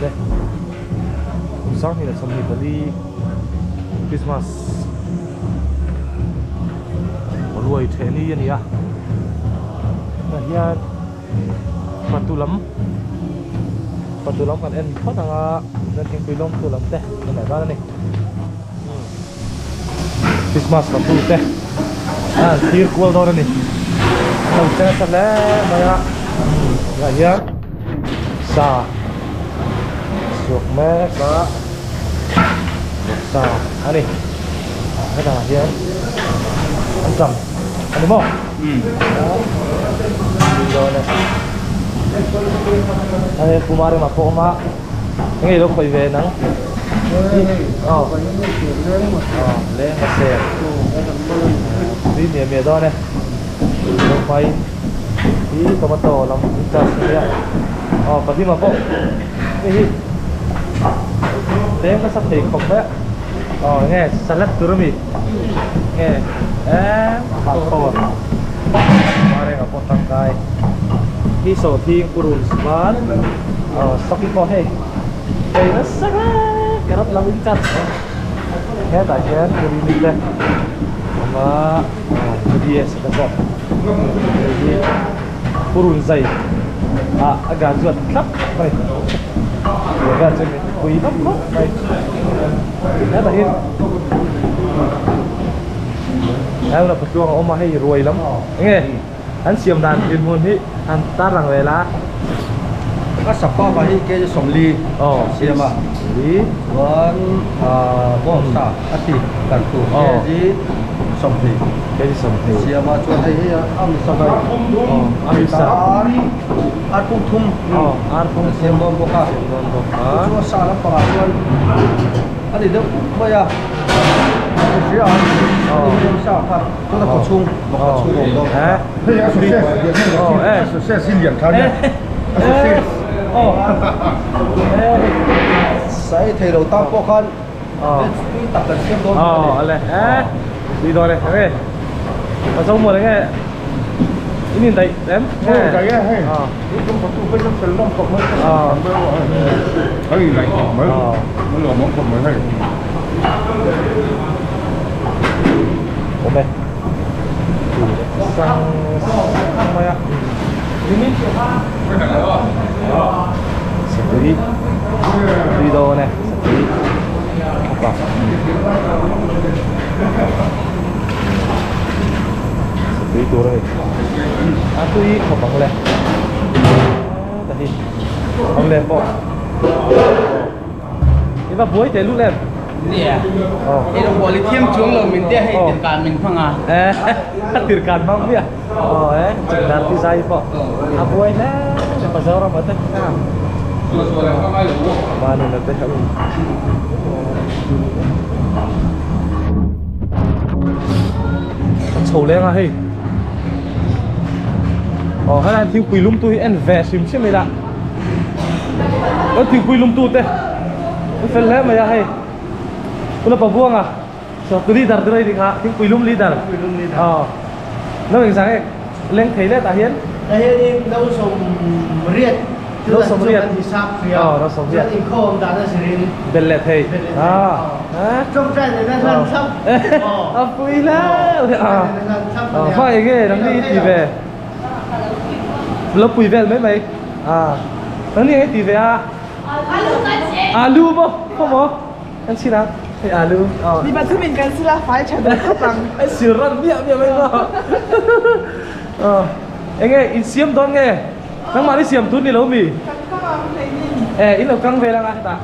deh. Sang ni dah sampai tadi Christmas. Luai theni ni ya. Nah hian patulam kan en phot anga dan ting pilom tulam teh này ba ni. Christmas patu teh. Tir kual dor ni. Tau teh sale maya. Ya hian sa suok me ka sa ani. Cái nào hian ăn trầm ăn mo rồi này đây kumare mà po ma ngay lúc phải về nắng lên mà xe đi nhiều nhiều đó này lúc phải đi tomato làm cha xe và đi mà po đi lên nó sắp thì không đấy nghe salad turmi nghe bakor kemarin aku tangkai hiso ting kurun sebat stoki kohe kayak sangat kerap lalu cat ya tajian ini deh sama jadi sedekah jadi kurun zai agak zuat kap baik agak jadi kui apa baik ya tajian em là Phật ông mà hay ruồi lắm nghe anh xiêm đàn tiền môn hi anh tát rằng về lá các sập kho và hi kia sòng ly xiêm à lý vẫn bom xả ắt thì cần tủ kia gì sòng thì cái gì sòng thì xiêm mà cho thấy ăn sao đây ăn sao ăn cũng thum ăn cũng xiêm bom bốc à cho xả lắm vào luôn ăn thì được bây giờ需要下看，都在补充，补充我们。是新两餐的。Saya thay tao có khăn. Tập tành xem thôi. Này. Đi rồi này, nghe. Ở trong mùa này nghe. Ini tay em. Cái hay. Không có tu bên trong sân long cọc mới. Cái này mới. Mới là món cọc mới hay. Oke. Sang apa ya? Ini sendiri di bawah nih sendiri apa? Sendiri turun. Aku ini kok bang leh. Tadi bang leh kok. Ini apa buat telu leh? Nè, cái đồng bộ lý thiêm xuống là mình tiếc hay tiền cản mình không à? Tiền cản mong biết chừng đạt đi dây po. Abu ini, pasal orang betul. Mana nanti kamu? Sầu lên à hay? Hay là thiếu quỷ lung tôi en về xìm xí mày đã. Thiếu quỷ lung tôi thế. Phải lấy mày hay? Kuna pabuang so tu leader tu di kha ting puilum leader nó hình sáng lên thấy lên ta hiến đi đâu sống riết đâu sống riết thì sắp đâu sống riết thì không đã là xử lý bên lệ thầy trong trai này nó lần sắp pui lá phải ghê nó đi thì về lớp pui về mấy mày nó đi thì về alu không anh xin nào hey alu Di batu min kan sila file channel kapang. Siran biar mấy lo anh nghe in xiêm đón nghe nang mari xiêm tun đi lâu mì in lâu căng về là ta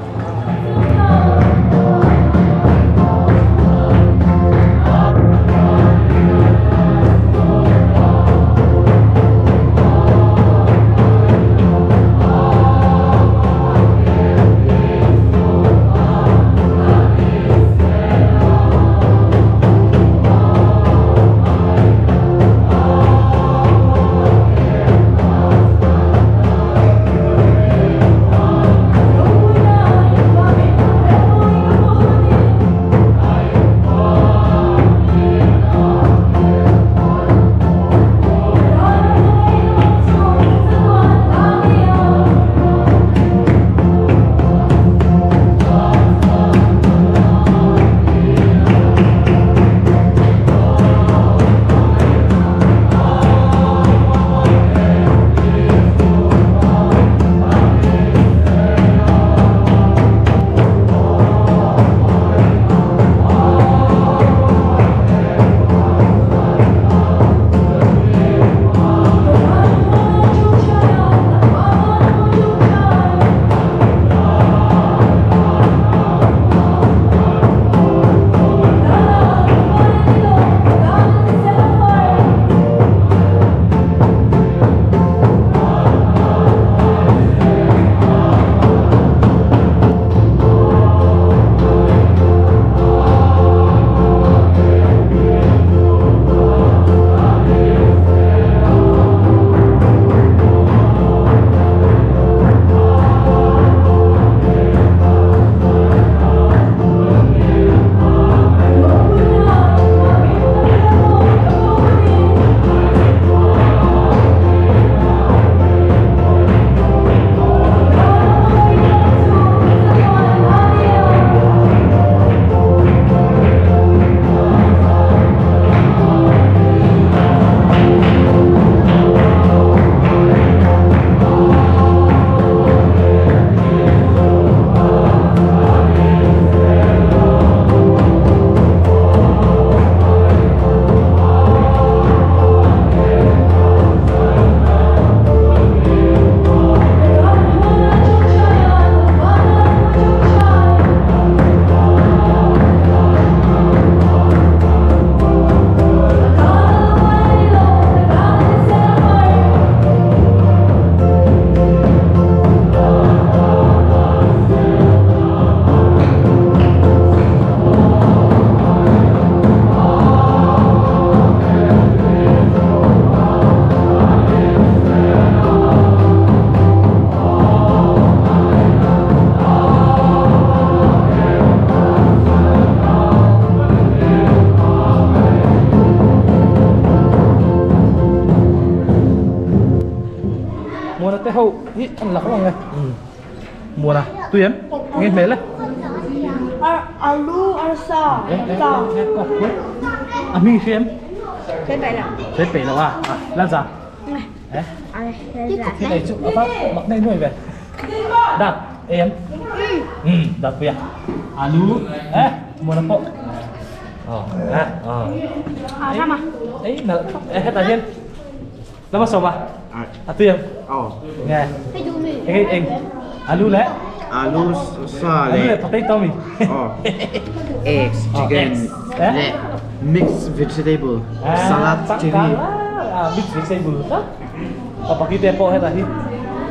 ít ăn lọc rồi nghe mùa nào tùy em nghe mệt đấy Alu asa. mình khi em Thế này là. thế bể đâu à làm sao đấy thế này chụp apa mặc này nuôi về đặt em đặt về alu mùa nào po Sama. ấy là hết tài nhiên nó bắt sầu à tùy em nghe anh alu lẽ Alu sa alu là le. potato mình Eggs, chicken, le. Mixed vegetable, salad, chili. Mix vegetable đó pakai tepo hết rồi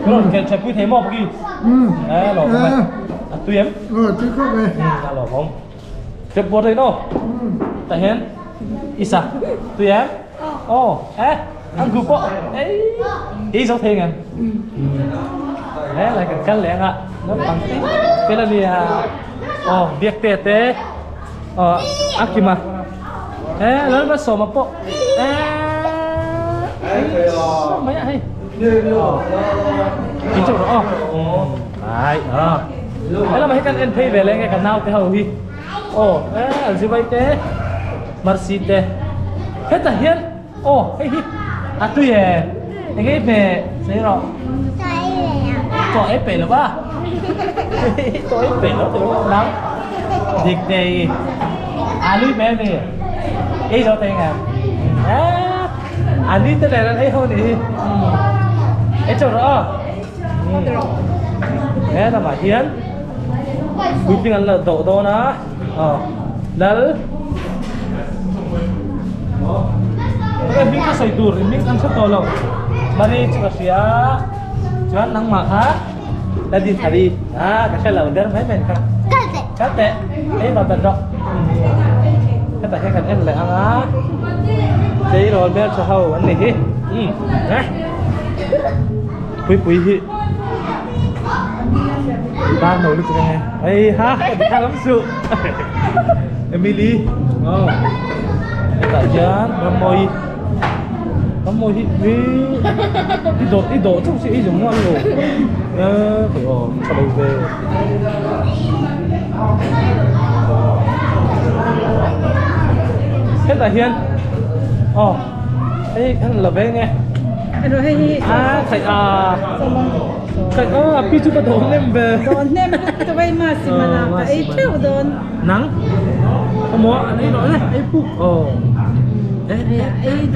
kalau kita pun temo pergi lo tùy em Chứ không về. lo không tepo đây no tại hen isa tùy em ăn củ po ý sao thế anh đấy là cái cắn lẹn ạ nó bằng cái là gì việc tệ tệ akima nó bắt sổ mà po mấy hay chính chủ đó đấy đấy là mấy cái anh thấy về lên cái canal cái hầu hi gì vậy thế merci thế hết ta hiền hey tùy anh ấy về thế rồi cho ép bể là ba cho ép bể nó thì không nắng dịch thì lui bé về ấy cho tiền đi tới đây là thấy không thì ấy chỗ đó thế là mà hiến cuối cùng là đổ đó nó đấy mình có xây tour mình ăn sắp to lâu mà đi chỉ có xía cuman nang maka tadi hari kasih lah udah main kan kate babat dok kata kan em lại ăn đây rồi bây giờ hầu anh này quý hi ta nấu được nghe ấy ta lắm sự Emily tại chán môi đi đổ trong sĩ giống ngon rồi phải cho đầu về hết là hiền ấy anh là bé nghe Rồi hay thầy pi chú bắt đầu nem về Don nem to bay mas mana ai chêu don nắng không có anh ấy nói này ấy phụ ai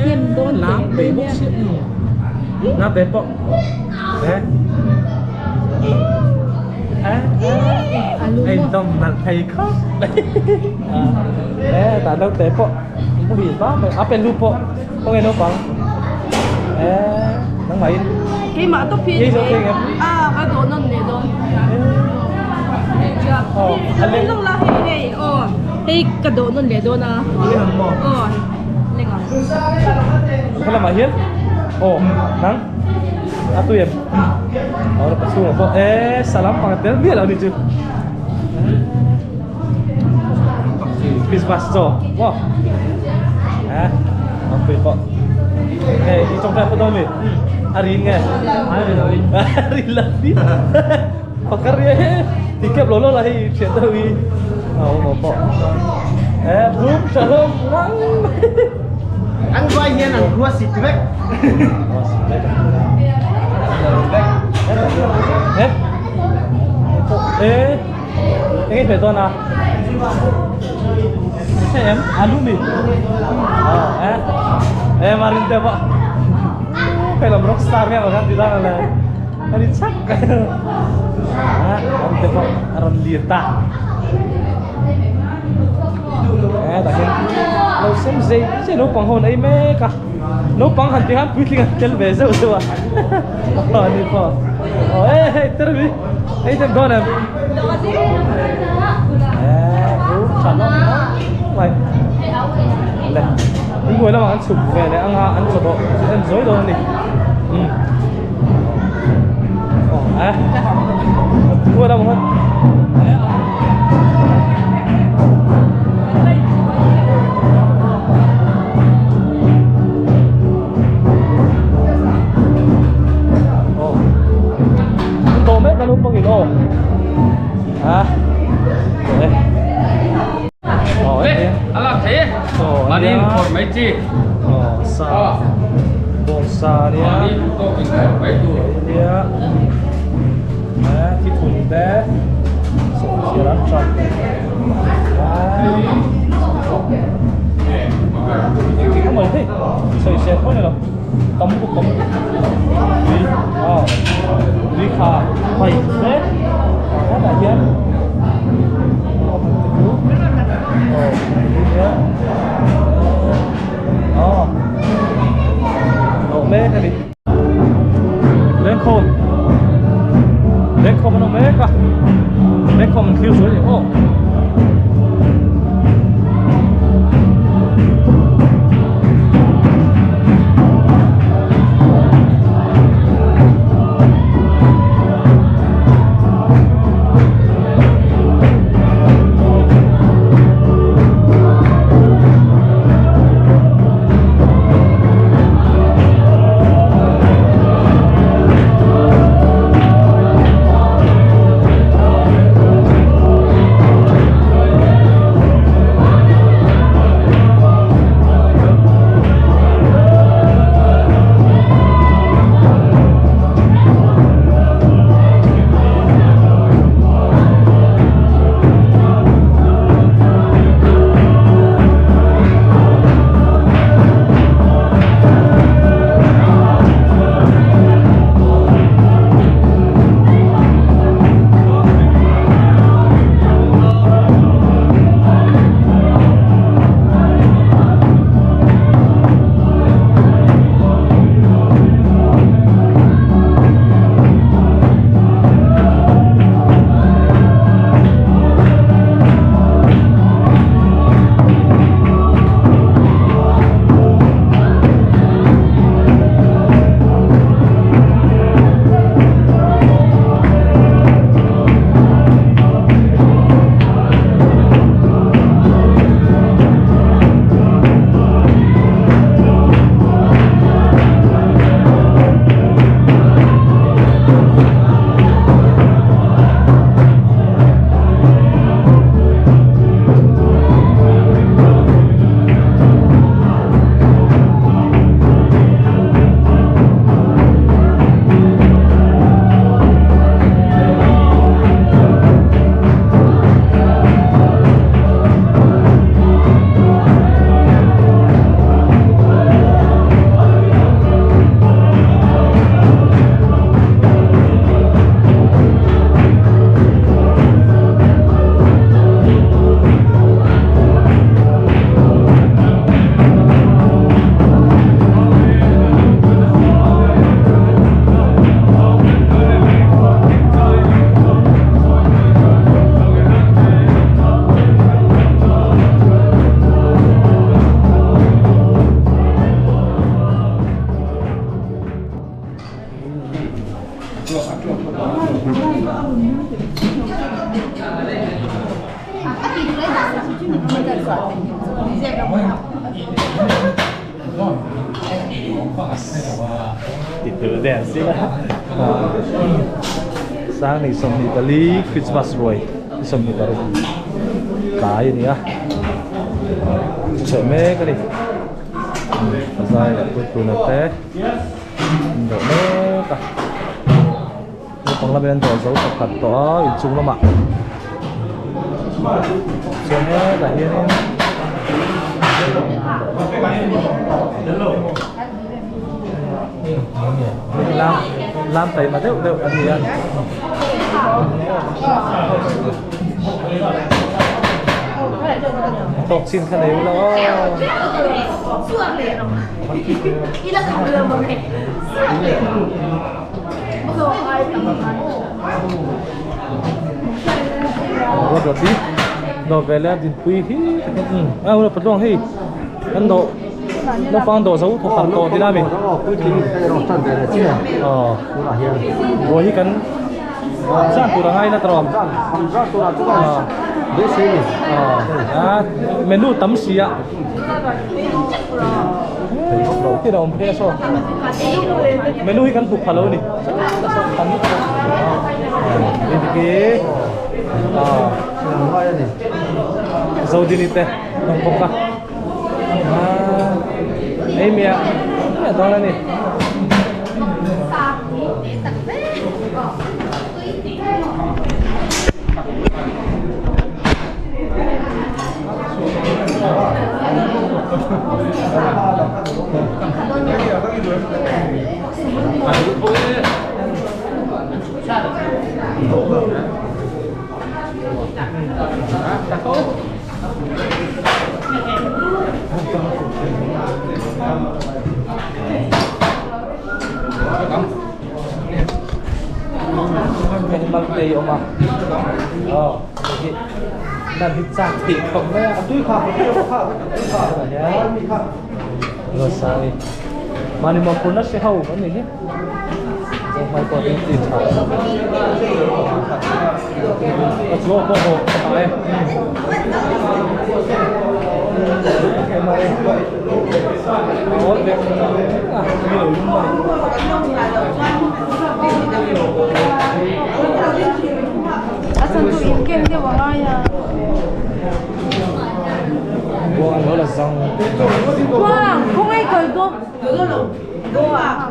tiêm don lá bể bốc xịn lá bể bọ đấy anh đông là thầy khóc đấy tại đâu tế bọ không bị quá mà áp bên lupo không nghe nó bằng nắng mấy cái mà tóc pin cái cái đồ nó nè don anh lên lúc là hay cái đồ nó nè don à cái hầm mỏ lên à cái là mà hiến nắng tuyển dapat semua kok salam pengertian biar lah ni cuy bis pasto wah hampir kok trong tay tôi mi hari ini hari lebih pekerja tiket lolo lah hi chuyện tôi mau kok belum shalom Ang vai hiền ang gua sit back. Cái phải tuần à? Em alumni. Em ăn được vậy. Phải làm rockstar nghe mà kan tidak là. Ani chắc. Ăn được vậy, ăn liệt ta. Tại hiện lâu xem gì chứ nấu bằng hồn ấy mê cả nấu bằng hẳn tiếng hát quý tiếng chân về dâu dâu à đi phò tới đi ấy thêm con em chả lắm mày này đi ngồi là mà ăn sụp về này ăn sụp độ ăn dối rồi này ngồi đâu mà hơn ta lúc bao nhiêu hả đấy Ê, ala thế. Mà đi một mấy chi? Sa bông sa đi á Đi tôi bình thường mấy tuổi. đi á cái thùng té sổ chia lắm cho cái cái mày thế sợi xe thôi này đâu tấm đi khá mày thế khá là dễ độ mê cái gì lên khôn nó mê cả lên khôn mình khiêu xuống gì ôติดเตอร์แดนซินะสร้างในสมนิตาลีคริสต์มาสรวยสมนิตาลีกายนี่อ่ะเฉยแม่ก็ดิใส่ตัวตัวนั่นแต่เดี๋ยวแม่ก็นี่ของเราเป็นตัวเสาสักขัดตัวอินซูละหมาเฉยแม่แต่เฮียนี่làm tay mà đều ăn gì ăn tộc xin khăn đấy đó rồi đi đồ về là din pui hi udah pedong hi kan do nó phang đồ dấu thuộc hàng đồ thì là mình rồi hi kan sang kurang ai na trom menu tấm xì ạ đầu tiên là ông peso menu hi kan thuộc phalo ni Hoa này. Dầu đi tê, đồng bông cả. Em mẹ, mẹ to lên đi. Maltei oma. Dan hitsaki kamu ya. Tuy khảo, Ya. Rosai. Mani mampu nasi hau kan ini. Sampai kau inti tahu. Kau kau apa? Oh, deh. Asan tu ikan dia wahaya. Buang nó là rong. Wow, không ai cười cô. Cô à?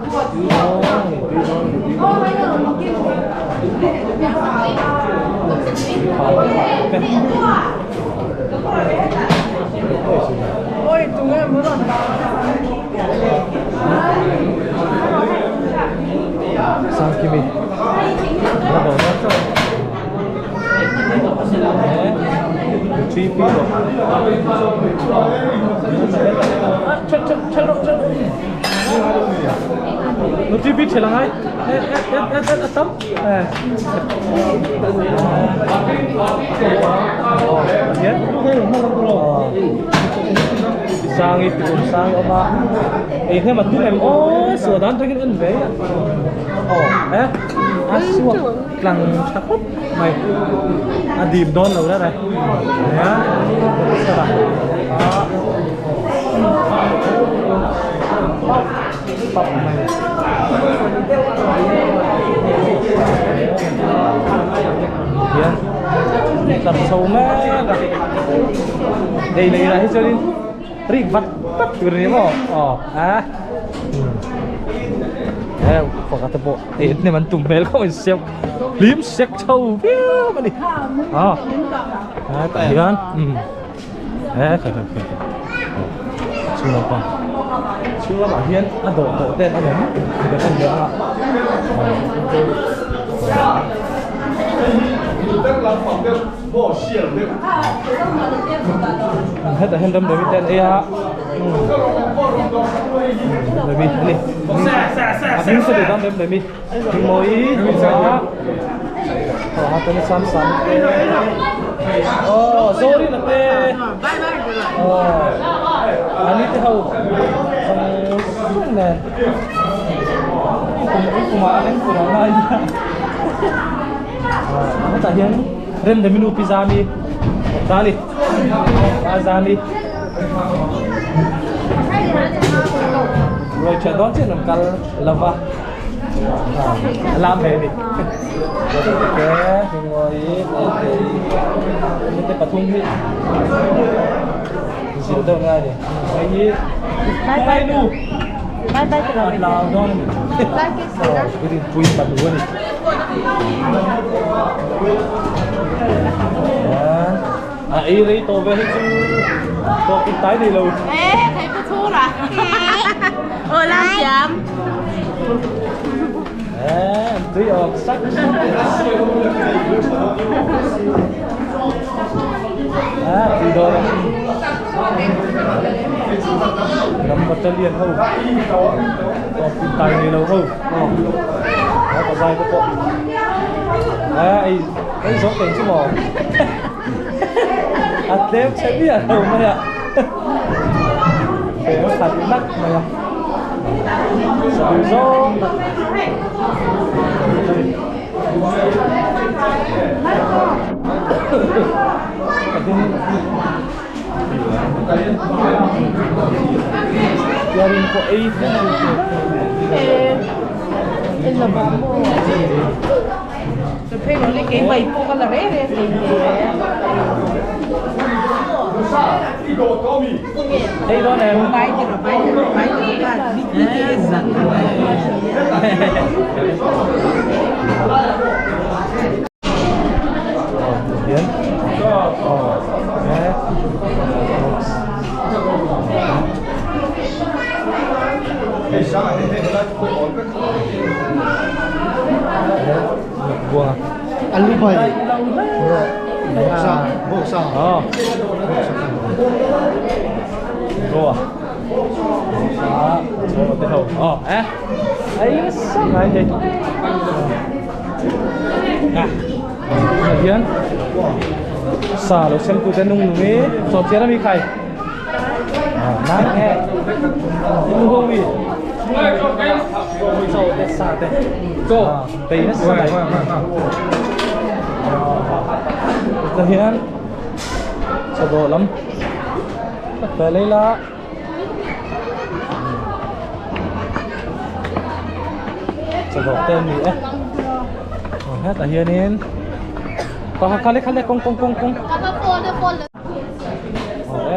Ôi, tụi em mới lần Sang kimi. Nó đổ nó cho. Chi phí rồi. Chân. Nó chi phí chỉ là ngay. Tấm. Sang itu sang oma. Ini mah tuh em. Oh, sudah dan lagi enve. Oh, aswak lang cakep. Mày. Adim don đâu đó này. Ya. Salah. Pop mày. Ya. Làm sâu mẹ. Đây là hết cho đi. Rik vắt từ đấy mà. Kok kata po, ini man tumbel kau siap lim siap cow, mana ni? Tak kan? Kau. Cuma apa? Cuma bagian ada ten ada ni, ada kan dia. Hết là đâm đấy tên ya. Đấy mi, anh sẽ để đâm đấy mi. Thì mỗi đó. Họ tên sam. Sorry là tê. Anh ấy hầu. Xong nè. Cùng anh cùng lại. Hết tại hiện rem de menu pizza mi. Tali. Azami. Rồi chờ đón trên làm cal lava. Làm về đi. Oke, ngồi ini patung ni. Di situ ngay đi. Ini. Bye nu. Bye terus. Lao don. Lagi sudah. Ini puin batu ni. Iri to về chứ to cái tái này lâu. Thấy có thu rồi. Làm chậm. Tuy sắc. Từ đó nằm một chân liền không? To cái tái này lâu không? Nó có dài cái bộ. Ấy giống tiền chứ mò. Tem saya dia tahu mana. Saya tak nak mana. Samsung. Biarin po ini lah bambu. Thấy nó lấy cái mày cô con là rẻ đấy. Đây đó nè. Bay thì cả đi cái dẫn. Tiến. Nhé. Buông à? Ăn lúc bảy. Bộ sao? Rô à? Rô một cái hầu. Ấy sao này vậy? Hiền. Xả lúc xem cụ tên nung nung ấy, sọt chết nó bị khai. Nắng nghe. Nung không bị. Sọt chết xả thế. Cô, tây nó xả này. Hiền. Sao đồ lắm. Phải lấy lá. Sao đồ tên gì ấy. Hết là Hiền in. Có khale kong.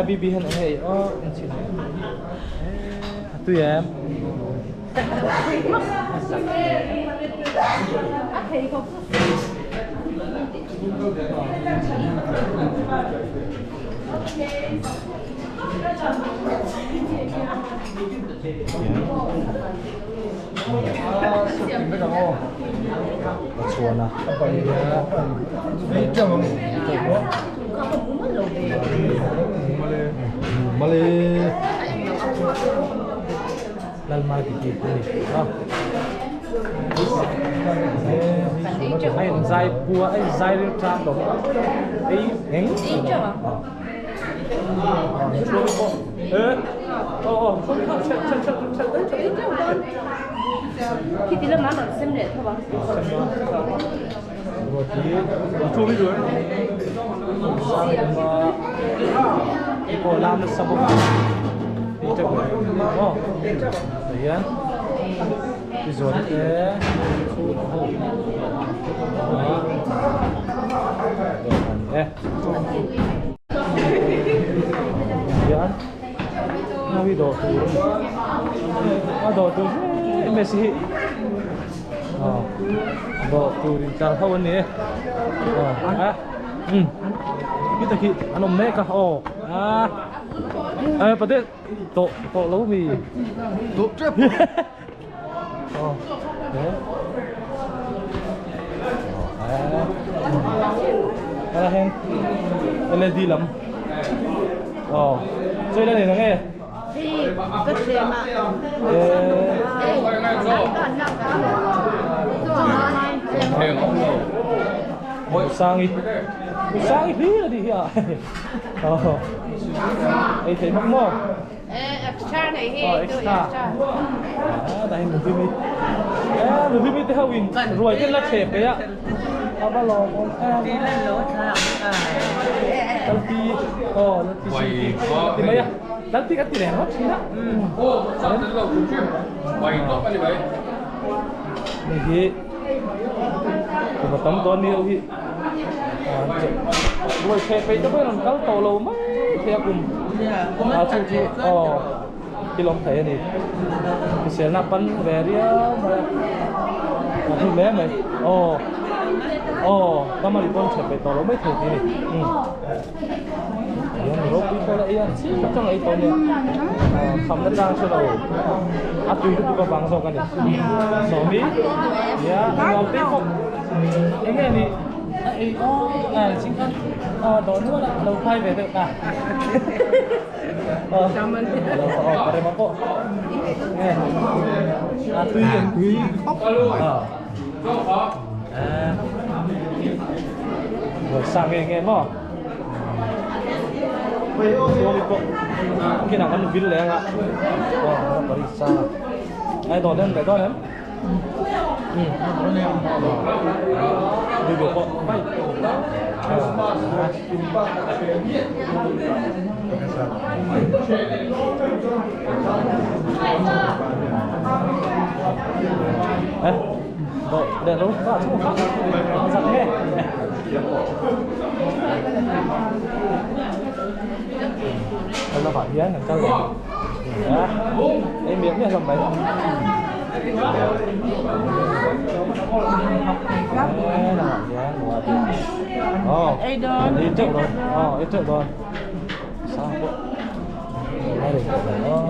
Bibi hen hey anh chị. Tụi em. Chuồn à? Malay. Lalma kiki ini. Anh dài bùa anh dài được trang đó. Ấy ngén. Khi tí lâm nó xem để thôi bà. Rồi tí chua đi rồi. Cô làm được sao không? Đi chụp. Đấy á. Đi rồi thế. Yan. Nawi do tu. Do tu. Messi. Do tu rin tar hawan ni. Kita ki anom ne ka pate to lâu mi. To trip. Đây là hen LED lắm. Chơi đây này nó nghe. Thì cất để mà. Sang đi là đi à. Ấy thấy mắc mò. Extra này he, extra. Đây mình phim đi. Mình phim đi theo mình rồi cái lá chẹp đấy ạ. Ba lò con đi lên lỗ sao Talti Talti mấy à? Talti cái tiền nó chỉ đó. Sao đến lâu cũng chưa. Quay tốt cái gì vậy? Này gì? Mà tấm con nhiều gì? Rồi chẹpไปจะไม่ลงเขาโตโลมั้ยเทียกุมชูที่ลงไทยนี่เสียนับปันแวเรียมาที่แม่ไหมKamari pun sampai tolong itu ini. Yang ropi kalau yang sih macam itu ni. Sampai dah sudah. Atu itu juga bangsa kan ni. Suami, ya, nanti kok. Ini ni. Singkat. Donu lah, lupai betul kah? Zaman. Pada mampu. Atu yang rồi sang nghe mà khi nào ăn được vịt lẻ ạ nó đi xa ai đòn lên để đòn em đi được không bay Bộ để đúng đó chứ không giật hết. Nó phải hiến là cao lắm. Em miếng này làm mấy. Đấy là hiến của đi trước rồi. Đi trước rồi. Sao bộ? Đây để đó.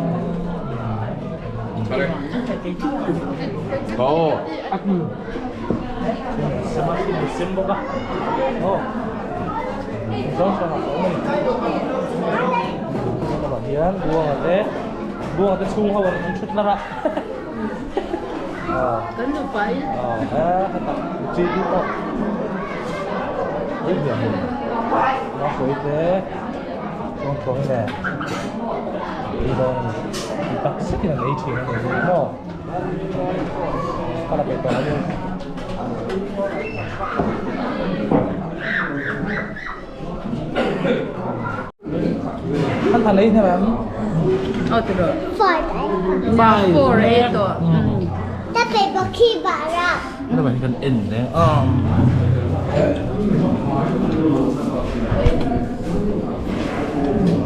Oh, Semakin disembuh kah? Oh, jauh sama kamu nih. Bagian buang ke sungai warna cut nara. Kan lupa ya. Kata uji itu. Ini dia. Masuk itu. Tong ini. Ini dong. Tak sekian lagi sih. Mau. Kalau betul aja. Anh thành lý theo em. Itu dong. Bài. Four itu. Tapi baki bara. Nó phải cần in đấy.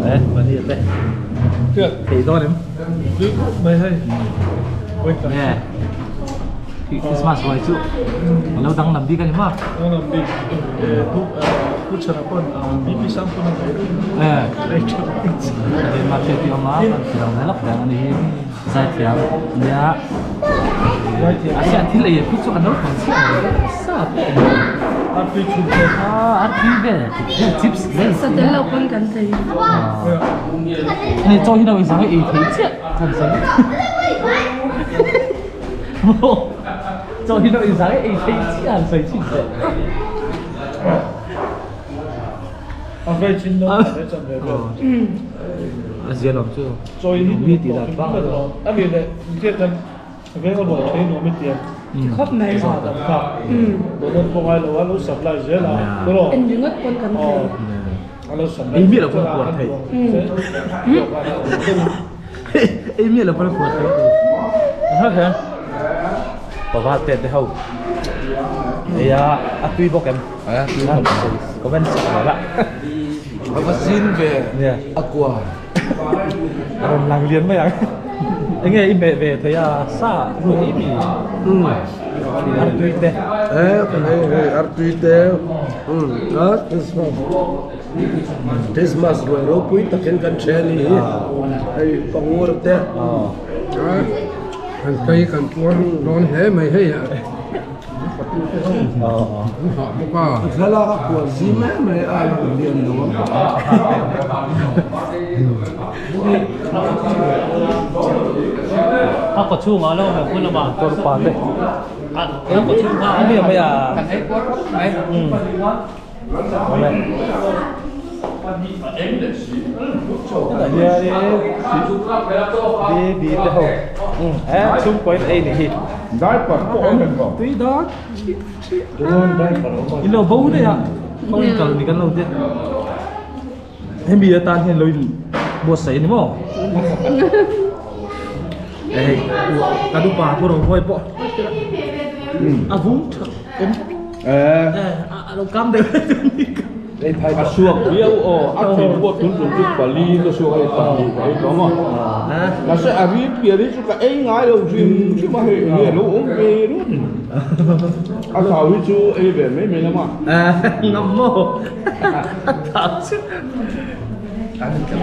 Đấy, vấn đề đây. Được. Thì thôi đấy. Được, mày hay. Nè. Thì Christmas rồi chứ. Lâu đang làm đi cái gì mà? Nó làm đi. Put sana pun, bibi sampo na kayo. Jadi macam itu amma, sedang dalam dan ini saya tiap dia. Asyik nanti lagi put so kanal konsep. Sah. Arti chunde. Arti deh. Tips deh. Setelah pun kan saya. Ini cowok hidup isang ini tiap kan sih. Cowok hidup isang ini tiap saya sih. Ang very chin no. Asia lắm chứ. Rồi Mỹ thì là vang. À vì này, tiếc rằng cái con bò thấy nó mới tiền. Khóc này. Sao đó khóc. Đồ đơn không ai lâu lâu sập lại dễ là. Đúng rồi. Anh juga pun kan saya. Lâu sập lại. Ý biết là con cuột thầy. Ý biết là con cuột thầy. Hết hả? Bảo vào tiền thì hậu. Thì tuy bốc em. Tuy bốc. Có bên sẵn đó vaccine về aqua. Làng liên mấy anh. Anh nghe im về thấy xa luôn im thì ăn tươi thế. Cái này artuite. Đó, Christmas rồi rồi quý ta khen cần xe đi. Hay bằng ngô được thế. Cần cây cần cuốn đón hết mày hay à? Thế là các cuốn gì mày ai cũng điền đúng không? Có chung ở đâu mà quên là bảo tôi bán đấy. Có chung không? Anh biết bây giờ. Kan thấy quất đấy. Tại vì đi bị thế hậu. Chung quanh đây này. Đái quả có mình không? Tuy đó. Ini lo bau deh ya. Kau ini kalau ni kan lo dia. Hem biar tan hen lo buat saya ni mo. Kadu pa pun orang koi po. Avung. Lo cam deh. Đây thay bà xuồng biếu ác thì mua tuấn tuấn tuấn bà ly nó xuồng hay tầm gì đấy có mà là sẽ à biết kia đấy chúng ta ấy ngay đâu duyên chứ mà hệ nó uống về luôn à thảo với chú ấy về mấy mình lắm Ngâm mô. Thảo chứ. ăn cái